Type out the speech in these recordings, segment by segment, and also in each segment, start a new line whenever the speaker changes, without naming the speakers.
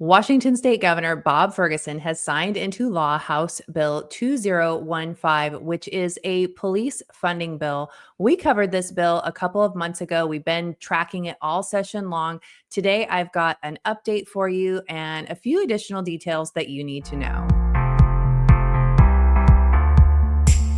Washington State Governor Bob Ferguson has signed into law House Bill 2015, which is a police funding bill. We covered this bill a couple of months ago. We've been tracking it all session long. Today, I've got an update for you and a few additional details that you need to know.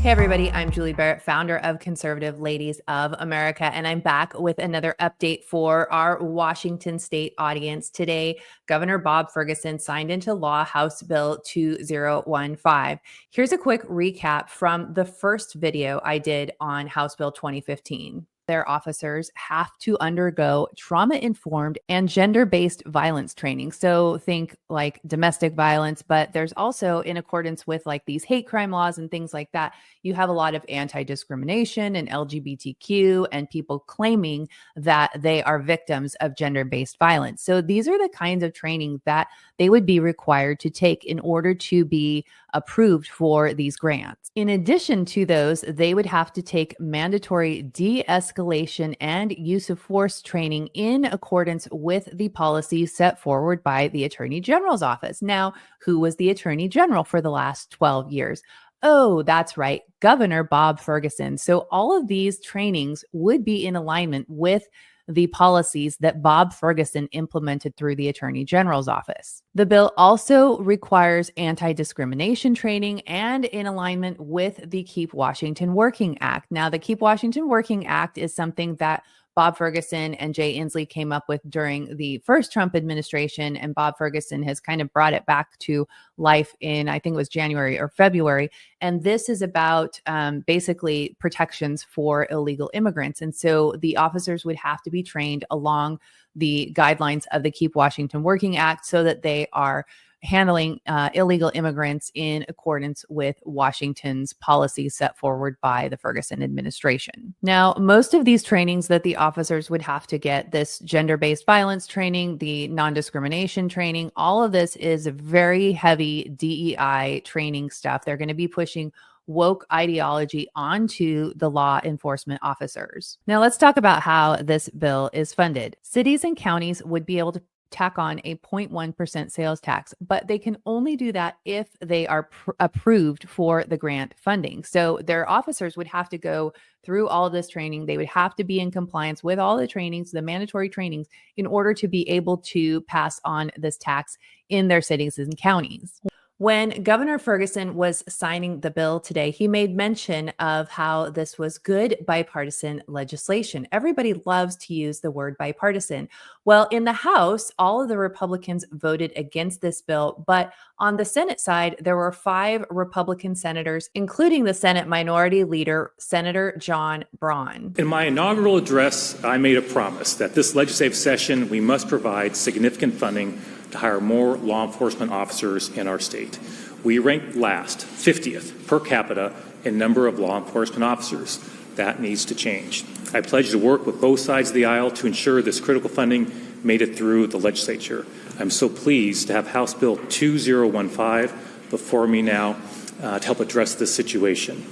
Hey, everybody, I'm Julie Barrett, founder of Conservative Ladies of America, and I'm back with another update for our Washington State audience. Today, Governor Bob Ferguson signed into law House Bill 2015. Here's a quick recap from the first video I did on House Bill 2015. Their officers have to undergo trauma-informed and gender-based violence training. So think like domestic violence, but there's also, in accordance with like these hate crime laws and things like that, you have a lot of anti-discrimination and LGBTQ and people claiming that they are victims of gender-based violence. So these are the kinds of training that they would be required to take in order to be approved for these grants. In addition to those, they would have to take mandatory de-escalation and use of force training in accordance with the policies set forward by the Attorney General's office. Now, who was the Attorney General for the last 12 years? Oh, that's right, Governor Bob Ferguson. So all of these trainings would be in alignment with the policies that Bob Ferguson implemented through the Attorney General's office. The bill also requires anti-discrimination training and in alignment with the Keep Washington Working Act. Now, the Keep Washington Working Act is something that Bob Ferguson and Jay Inslee came up with during the first Trump administration, and Bob Ferguson has kind of brought it back to life in, I think it was January or February. And this is about basically protections for illegal immigrants. And so the officers would have to be trained along the guidelines of the Keep Washington Working Act so that they are handling illegal immigrants in accordance with Washington's policies set forward by the Ferguson administration. Now, most of these trainings that the officers would have to get, this gender-based violence training, the non-discrimination training, all of this is very heavy DEI training stuff. They're going to be pushing woke ideology onto the law enforcement officers. Now, let's talk about how this bill is funded. Cities and counties would be able to tack on a 0.1% sales tax, but they can only do that if they are approved for the grant funding. So their officers would have to go through all of this training. They would have to be in compliance with all the trainings, the mandatory trainings, in order to be able to pass on this tax in their cities and counties. When Governor Ferguson was signing the bill today, he made mention of how this was good bipartisan legislation. Everybody loves to use the word bipartisan. Well, in the House, all of the Republicans voted against this bill, but on the Senate side, there were 5 Republican senators, including the Senate Minority Leader, Senator John Braun.
In my inaugural address, I made a promise that this legislative session, we must provide significant funding to hire more law enforcement officers in our state. We ranked last, 50th per capita in number of law enforcement officers. That needs to change. I pledge to work with both sides of the aisle to ensure this critical funding made it through the legislature. I'm so pleased to have House Bill 2015 before me now to help address this situation.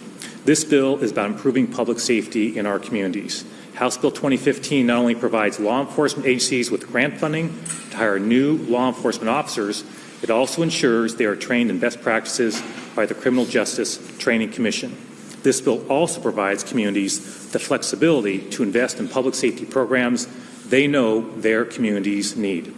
This bill is about improving public safety in our communities. House Bill 2015 not only provides law enforcement agencies with grant funding to hire new law enforcement officers, it also ensures they are trained in best practices by the Criminal Justice Training Commission. This bill also provides communities the flexibility to invest in public safety programs they know their communities need.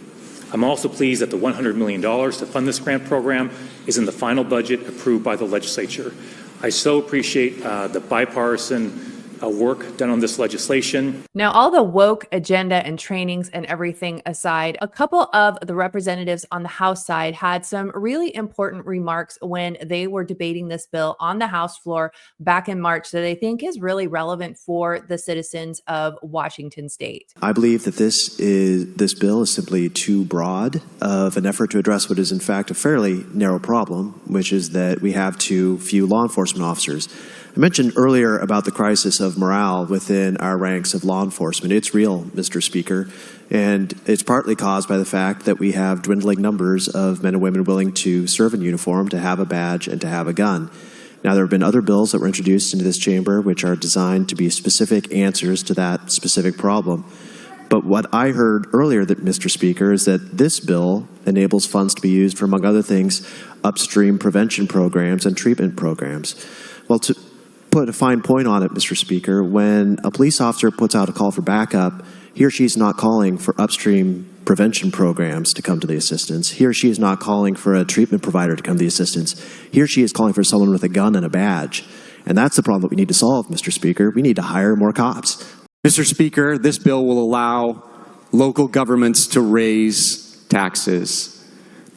I'm also pleased that the $100 million to fund this grant program is in the final budget approved by the legislature. I so appreciate the bipartisan work done on this legislation.
Now, all the woke agenda and trainings and everything aside, a couple of the representatives on the House side had some really important remarks when they were debating this bill on the House floor back in March that I think is really relevant for the citizens of Washington State.
I believe that this bill is simply too broad of an effort to address what is in fact a fairly narrow problem, which is that we have too few law enforcement officers. I mentioned earlier about the crisis of morale within our ranks of law enforcement. It's real, Mr. Speaker, and it's partly caused by the fact that we have dwindling numbers of men and women willing to serve in uniform, to have a badge, and to have a gun. Now, there have been other bills that were introduced into this chamber which are designed to be specific answers to that specific problem. But what I heard earlier, that Mr. Speaker, is that this bill enables funds to be used for, among other things, upstream prevention programs and treatment programs. Well, to put a fine point on it, Mr. Speaker, when a police officer puts out a call for backup, he or she is not calling for upstream prevention programs to come to the assistance. He or she is not calling for a treatment provider to come to the assistance. He or she is calling for someone with a gun and a badge. And that's the problem that we need to solve, Mr. Speaker. We need to hire more cops.
Mr. Speaker, this bill will allow local governments to raise taxes.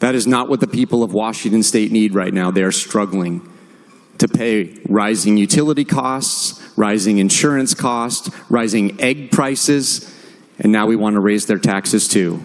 That is not what the people of Washington State need right now. They are struggling to pay rising utility costs, rising insurance costs, rising egg prices, and now we want to raise their taxes too.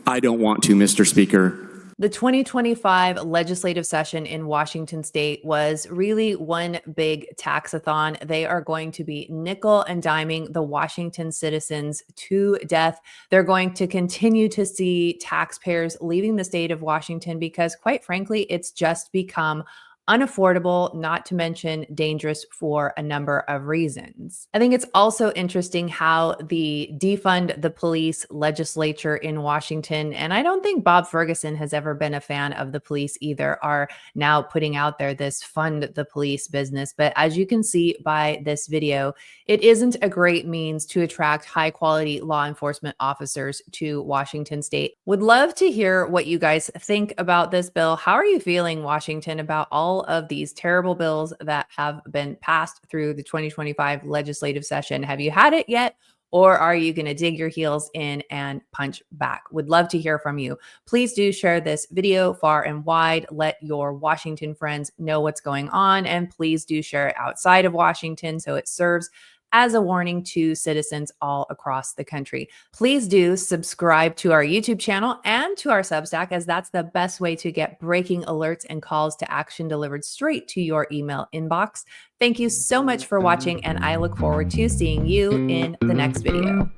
I don't want to, Mr. Speaker.
The 2025 legislative session in Washington State was really one big taxathon. They are going to be nickel and diming the Washington citizens to death. They're going to continue to see taxpayers leaving the state of Washington because, quite frankly, it's just become unaffordable, not to mention dangerous for a number of reasons. I think it's also interesting how the defund the police legislature in Washington, and I don't think Bob Ferguson has ever been a fan of the police either, are now putting out there this fund the police business. But as you can see by this video, it isn't a great means to attract high quality law enforcement officers to Washington State. Would love to hear what you guys think about this bill. How are you feeling, Washington, about all of these terrible bills that have been passed through the 2025 legislative session? Have you had it yet? Or are you going to dig your heels in and punch back? Would love to hear from you. Please do share this video far and wide. Let your Washington friends know what's going on. And please do share it outside of Washington so it serves as a warning to citizens all across the country. Please do subscribe to our YouTube channel and to our Substack, as that's the best way to get breaking alerts and calls to action delivered straight to your email inbox. Thank you so much for watching, and I look forward to seeing you in the next video.